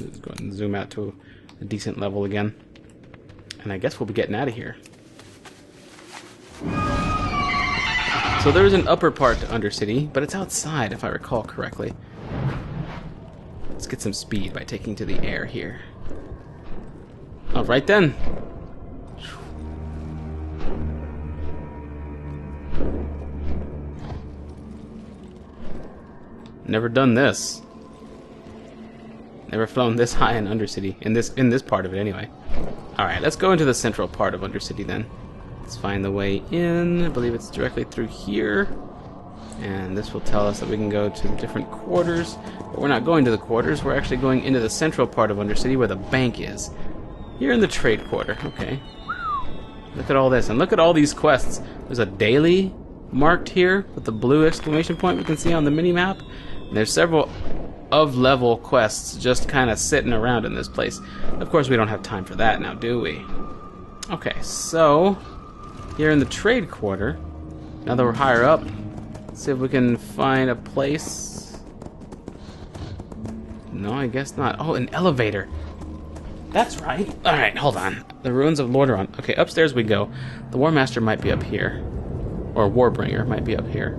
let's go ahead and zoom out to a decent level again. And I guess we'll be getting out of here. So there's an upper part to Undercity, but it's outside if I recall correctly. Let's get some speed by taking to the air here. Alright then. Never done this. Never flown this high in Undercity. In this part of it anyway. Alright, let's go into the central part of Undercity then. Let's find the way in. I believe it's directly through here. And this will tell us that we can go to the different quarters. But we're not going to the quarters. We're actually going into the central part of Undercity where the bank is. Here in the trade quarter. Okay. Look at all this. And look at all these quests. There's a daily marked here with the blue exclamation point we can see on the mini-map. And there's several of-level quests just kind of sitting around in this place. Of course, we don't have time for that now, do we? Okay, so here in the trade quarter, now that we're higher up, let's see if we can find a place. No, I guess not. Oh, an elevator. That's right. Alright, hold on. The ruins of Lordaeron. Okay, upstairs we go. The War Master might be up here. Or Warbringer might be up here.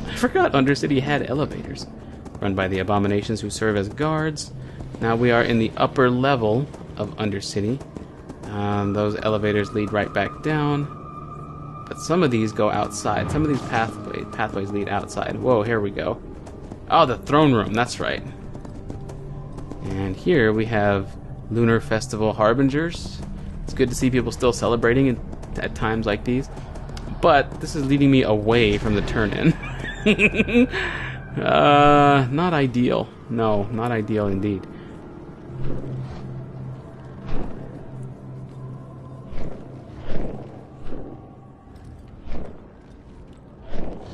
I forgot Undercity had elevators. Run by the abominations who serve as guards. Now we are in the upper level of Undercity. Those elevators lead right back down. But some of these go outside. Some of these pathways lead outside. Whoa, here we go. Oh, the throne room. That's right. And here we have Lunar Festival Harbingers. It's good to see people still celebrating at times like these. But this is leading me away from the turn-in. Not ideal. No, not ideal indeed.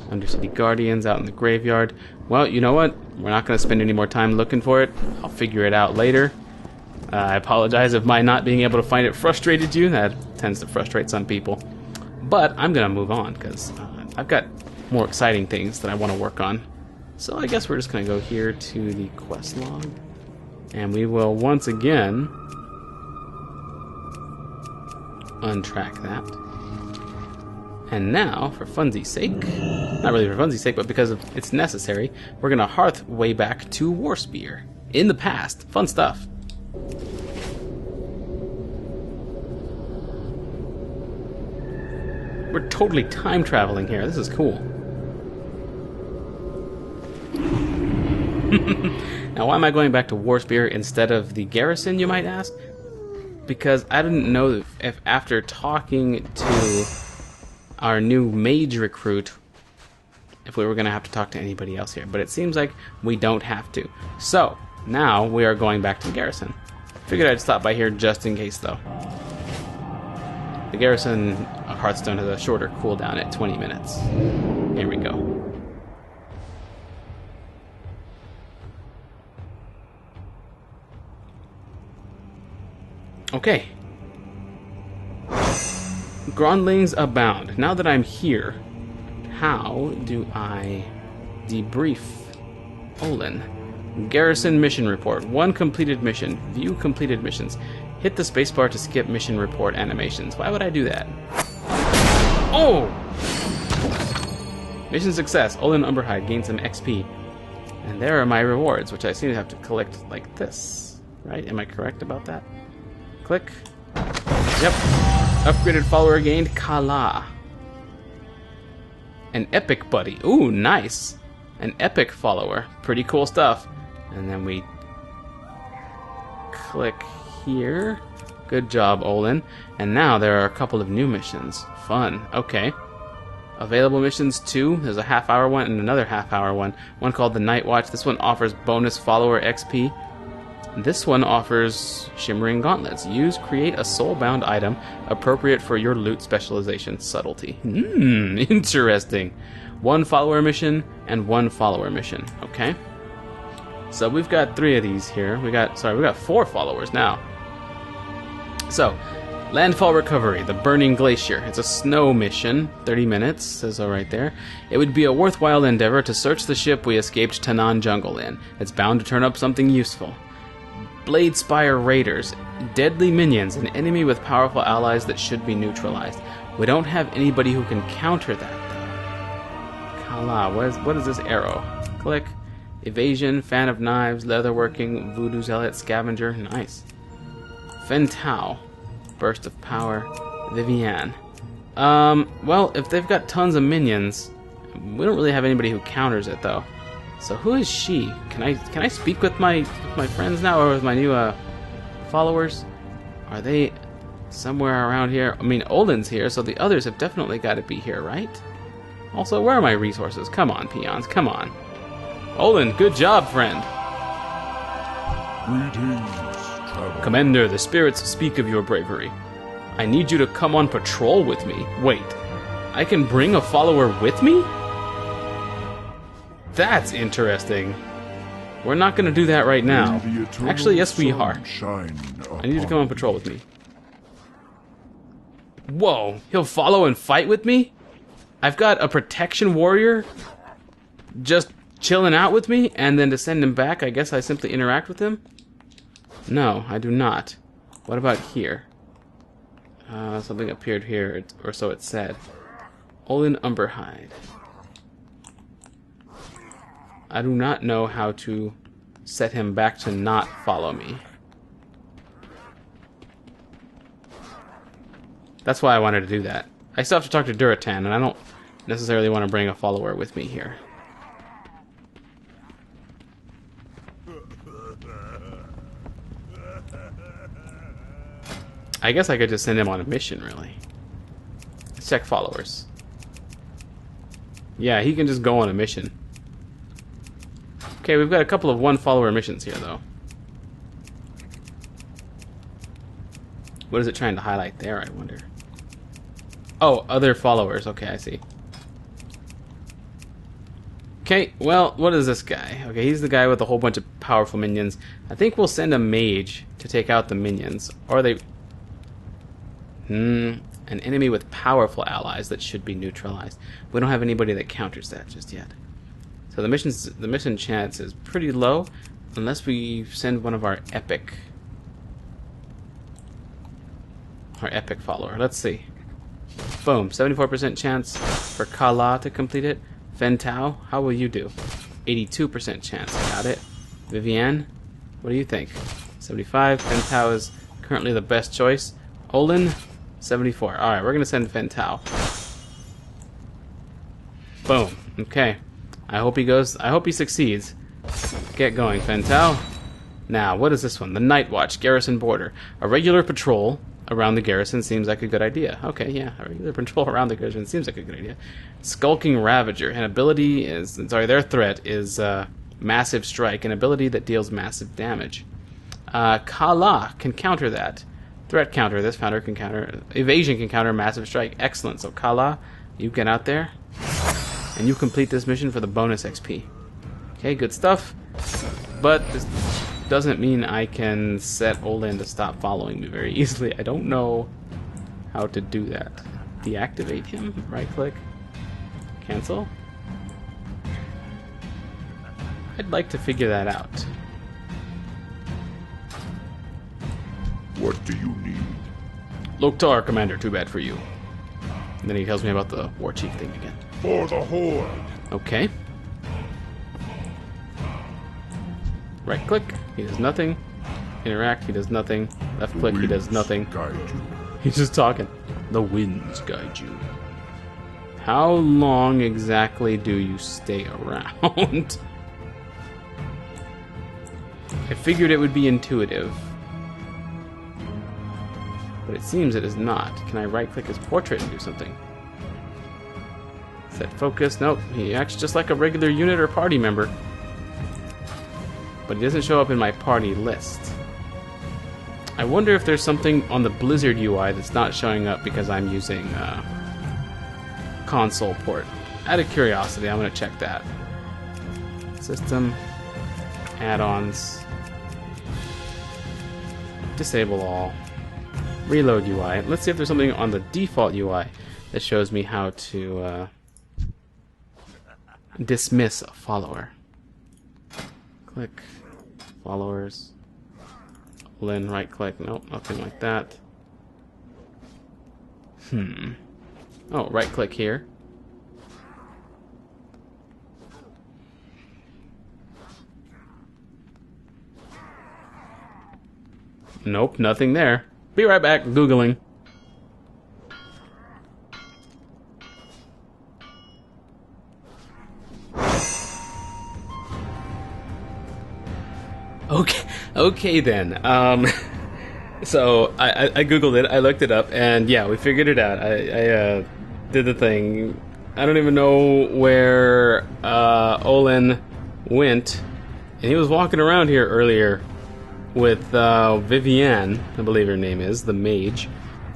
Undercity Guardians out in the graveyard. Well, you know what? We're not going to spend any more time looking for it. I'll figure it out later. I apologize if my not being able to find it frustrated you. That tends to frustrate some people. But I'm going to move on because I've got more exciting things that I want to work on. So I guess we're just going to go here to the quest log. And we will once again untrack that. And now, for funsy's sake, not really for funsy's sake, but because it's necessary, we're going to hearth way back to Warspear. In the past. Fun stuff. We're totally time traveling here. This is cool. Now, why am I going back to Warspear instead of the Garrison, you might ask? Because I didn't know if after talking to our new mage recruit, if we were going to have to talk to anybody else here. But it seems like we don't have to. So, now we are going back to Garrison. Figured I'd stop by here just in case, though. The Garrison of Hearthstone has a shorter cooldown at 20 minutes. Here we go. Okay. Grondlings abound. Now that I'm here, how do I Debrief. Olin. Garrison mission report. 1 completed mission. View completed missions. Hit the spacebar to skip mission report animations. Why would I do that? Oh! Mission success. Olin Umberhide gained some XP. And there are my rewards, which I seem to have to collect like this. Right? Am I correct about that? Click. Yep. Upgraded follower gained. Kala. An epic buddy. Ooh, nice. An epic follower. Pretty cool stuff. And then we click here. Good job, Olin. And now there are a couple of new missions. Fun. Okay. Available missions 2. There's a half-hour one and another half-hour one. One called the Night Watch. This one offers bonus follower XP. This one offers Shimmering Gauntlets. Create a soul-bound item appropriate for your loot specialization. Subtlety. Interesting. 1 follower mission and 1 follower mission. Okay. So we've got 3 of these here. We got 4 followers now. So, landfall recovery, the Burning Glacier. It's a snow mission, 30 minutes, says so right there. It would be a worthwhile endeavor to search the ship we escaped Tanan Jungle in. It's bound to turn up something useful. Blade Spire Raiders, deadly minions, an enemy with powerful allies that should be neutralized. We don't have anybody who can counter that, though. Kala, what is this arrow? Click. Evasion, Fan of Knives, Leatherworking, Voodoo Zealot, Scavenger. Nice. Fentao, Burst of Power, Vivian. Well, if they've got tons of minions, we don't really have anybody who counters it, though. So who is she? Can I speak with my friends now, or with my new followers? Are they somewhere around here? I mean, Olin's here, so the others have definitely got to be here, right? Also, where are my resources? Come on, peons, come on. Olin, good job, friend. Greetings, traveler. Commander, the spirits speak of your bravery. I need you to come on patrol with me. Wait, I can bring a follower with me? That's interesting. We're not going to do that right now. Actually, yes, we are. I need you to come on patrol with me. Whoa, he'll follow and fight with me? I've got a protection warrior just chilling out with me, and then to send him back, I guess I simply interact with him? No, I do not. What about here? Something appeared here, or so it said. Olin Umberhide. I do not know how to set him back to not follow me. That's why I wanted to do that. I still have to talk to Duratan, and I don't necessarily want to bring a follower with me here. I guess I could just send him on a mission, really. Let's check followers. Yeah, he can just go on a mission. Okay, we've got a couple of 1-follower missions here, though. What is it trying to highlight there, I wonder? Oh, other followers. Okay, I see. Okay, well, what is this guy? Okay, he's the guy with a whole bunch of powerful minions. I think we'll send a mage to take out the minions. Or they... an enemy with powerful allies that should be neutralized. We don't have anybody that counters that just yet. So the mission chance is pretty low, unless we send one of our epic follower. Let's see. Boom, 74% chance for Kala to complete it. Fentao, how will you do? 82% chance. Got it. Vivian, what do you think? 75. Fentao is currently the best choice. Olin, 74. All right, we're gonna send Fentao. Boom. Okay. I hope he succeeds. Get going, Fentao. Now, what is this one? The Night Watch, Garrison Border. A regular patrol around the garrison seems like a good idea. Okay, yeah, a regular patrol around the garrison seems like a good idea. Skulking Ravager. An ability is... Sorry, their threat is Massive Strike, an ability that deals massive damage. Kala can counter that. Threat counter. This counter can counter... Evasion can counter Massive Strike. Excellent. So, Kala, you get out there. And you complete this mission for the bonus XP. Okay, good stuff. But this doesn't mean I can set Olin to stop following me very easily. I don't know how to do that. Deactivate him? Right click. Cancel? I'd like to figure that out. What do you need? Loktar, Commander, too bad for you. And then he tells me about the War Chief thing again. For the Horde. Okay. Right click, he does nothing. Interact, he does nothing. Left click, he does nothing. Guide you. He's just talking. The winds guide you. How long exactly do you stay around? I figured it would be intuitive. But it seems it is not. Can I right-click his portrait and do something? Set focus. Nope. He acts just like a regular unit or party member. But he doesn't show up in my party list. I wonder if there's something on the Blizzard UI that's not showing up because I'm using console port. Out of curiosity, I'm going to check that. System. Add-ons. Disable all. Reload UI. Let's see if there's something on the default UI that shows me how to dismiss a follower. Click. Followers. Then right click. Nope, nothing like that. Oh, right click here. Nope, nothing there. Be right back, Googling. Okay then. So I googled it, I looked it up, and yeah, we figured it out. I did the thing. I don't even know where Olin went, and he was walking around here earlier with Vivian, I believe her name is, the mage.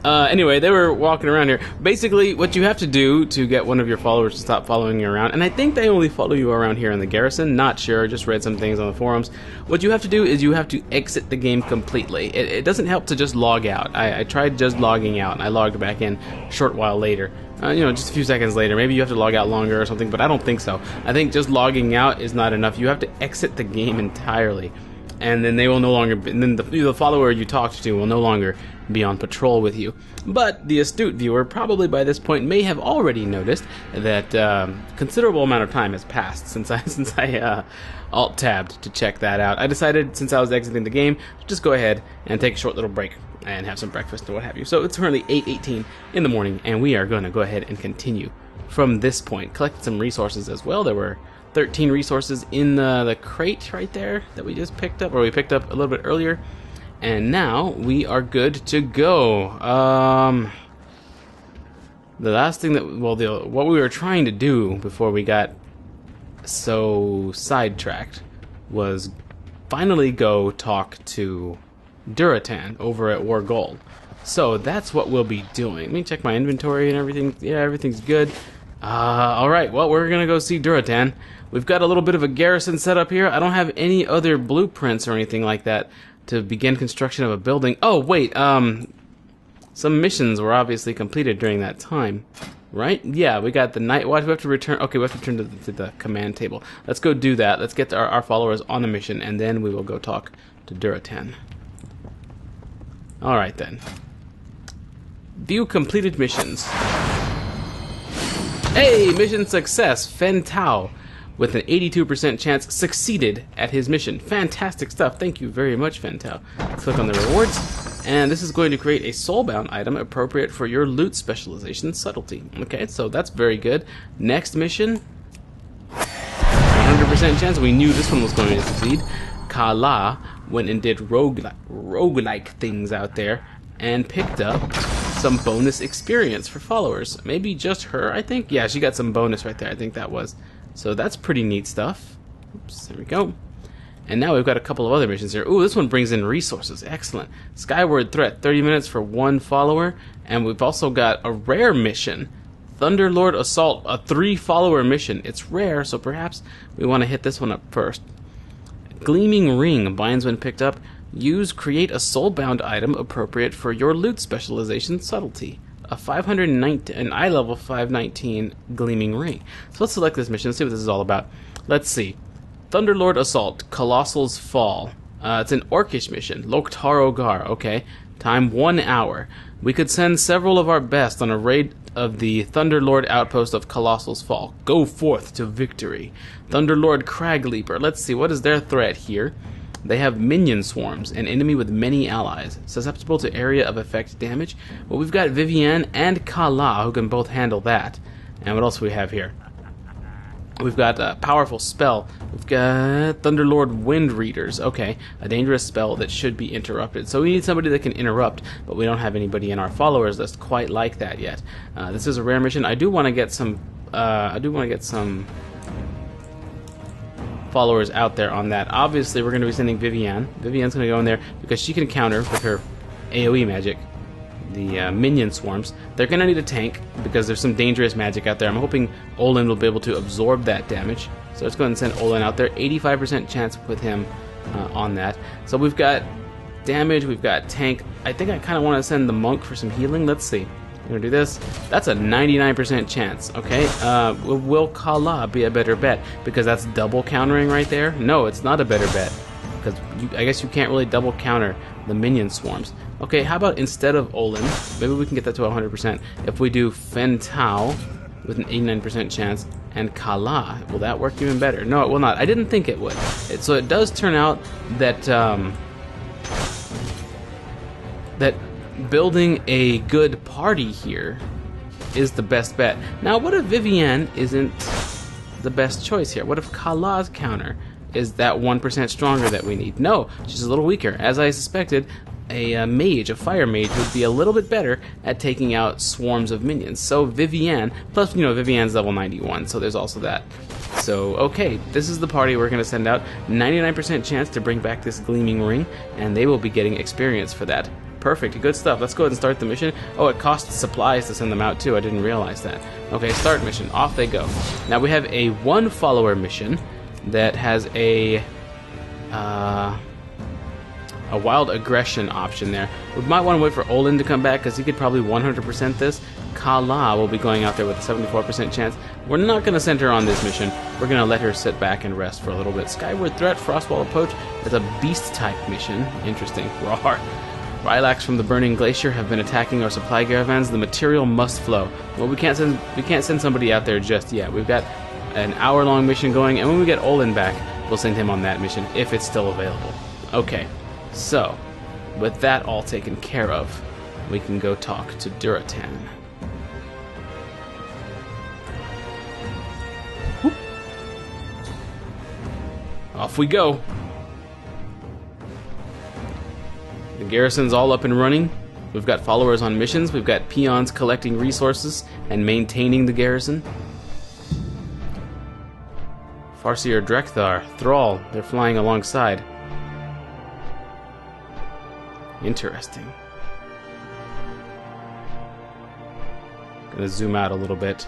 Anyway, they were walking around here. Basically, what you have to do to get one of your followers to stop following you around, and I think they only follow you around here in the Garrison, not sure, just read some things on the forums. What you have to do is you have to exit the game completely. It doesn't help to just log out. I tried just logging out, and I logged back in a short while later. Just a few seconds later. Maybe you have to log out longer or something, but I don't think so. I think just logging out is not enough. You have to exit the game entirely. And then they will no longer, and then the follower you talked to will no longer be on patrol with you. But the astute viewer probably by this point may have already noticed that considerable amount of time has passed since I alt tabbed to check that out. I decided, since I was exiting the game, to just go ahead and take a short little break and have some breakfast or what have you. So it's currently 8:18 in the morning, and we are going to go ahead and continue from this point. Collected some resources as well. There were 13 resources in the crate right there that we just picked up, or we picked up a little bit earlier. And now we are good to go. The last thing that, what we were trying to do before we got so sidetracked was finally go talk to Duratan over at War Gold. So that's what we'll be doing. Let me check my inventory and everything. Yeah, everything's good. Alright, well, we're gonna go see Duratan. We've got a little bit of a garrison set up here. I don't have any other blueprints or anything like that to begin construction of a building. Oh, wait, some missions were obviously completed during that time, right? Yeah, we got the night watch. We have to return. Okay, we have to return to the command table. Let's go do that. Let's get our followers on a mission, and then we will go talk to Duratan. Alright then. View completed missions. Hey, mission success! Fen Tao, with an 82% chance, succeeded at his mission. Fantastic stuff. Thank you very much, Fen Tao. Click on the rewards, and this is going to create a soulbound item appropriate for your loot specialization subtlety. Okay, so that's very good. Next mission, 100% chance. We knew this one was going to succeed. Kala went and did roguelike things out there and picked up some bonus experience for followers. Maybe just her, I think. Yeah, she got some bonus right there. I think that was. So that's pretty neat stuff. Oops, there we go. And now we've got a couple of other missions here. Ooh, this one brings in resources. Excellent. Skyward Threat, 30 minutes for one follower. And we've also got a rare mission. Thunderlord Assault, a 3-follower mission. It's rare, so perhaps we want to hit this one up first. Gleaming Ring binds when picked up. Create a soulbound item appropriate for your loot specialization subtlety. A 519, an eye level 519 Gleaming Ring. So let's select this mission. Let's see what this is all about. Let's see. Thunderlord Assault, Colossal's Fall. It's an Orcish mission. Loktaro Gar, okay. Time 1 hour. We could send several of our best on a raid of the Thunderlord outpost of Colossal's Fall. Go forth to victory. Thunderlord Cragleaper. Let's see, what is their threat here? They have minion swarms, an enemy with many allies, susceptible to area of effect damage. Well, we've got Vivian and Kala who can both handle that. And what else do we have here? We've got a powerful spell. We've got Thunderlord Wind Readers. Okay, a dangerous spell that should be interrupted. So we need somebody that can interrupt, but we don't have anybody in our followers list quite like that yet. This is a rare mission. I do want to get some. Followers out there on that. Obviously, we're going to be sending Vivian. Vivian's going to go in there because she can counter with her AoE magic the minion swarms. They're going to need a tank because there's some dangerous magic out there. I'm hoping Olin will be able to absorb that damage. So let's go ahead and send Olin out there. 85% chance with him on that. So we've got damage, we've got tank. I think I kind of want to send the monk for some healing. Let's see. I'm going to do this. That's a 99% chance, okay? Will Kala be a better bet? Because that's double countering right there? No, it's not a better bet. Because I guess you can't really double counter the minion swarms. Okay, how about instead of Olin, maybe we can get that to 100%, if we do Fen Tao with an 89% chance, and Kala, will that work even better? No, it will not. I didn't think it would. So it does turn out that, that building a good party here is the best bet. Now, what if Vivian isn't the best choice here? What if Kala's counter is that 1% stronger that we need? No, she's a little weaker. As I suspected, a mage, a fire mage, would be a little bit better at taking out swarms of minions. So Vivian, plus, you know, Vivian's level 91, so there's also that. So, okay, this is the party we're going to send out. 99% chance to bring back this gleaming ring, and they will be getting experience for that. Perfect, good stuff. Let's go ahead and start the mission. Oh, it costs supplies to send them out too. I didn't realize that. Okay, start mission. Off they go. Now we have a one follower mission that has a wild aggression option there. We might want to wait for Olin to come back because he could probably 100% this. Kala will be going out there with a 74% chance. We're not going to send her on this mission. We're going to let her sit back and rest for a little bit. Skyward Threat, Frostwall Approach. It's a beast type mission. Interesting. Rawr. Rylax from the Burning Glacier have been attacking our supply caravans. The material must flow. Well, we can't send somebody out there just yet. We've got an hour-long mission going, and when we get Olin back, we'll send him on that mission if it's still available. Okay, so with that all taken care of, we can go talk to Duratan. Whoop. Off we go. The garrison's all up and running. We've got followers on missions. We've got peons collecting resources and maintaining the garrison. Farseer, Drekthar, Thrall, they're flying alongside. Interesting. Gonna zoom out a little bit.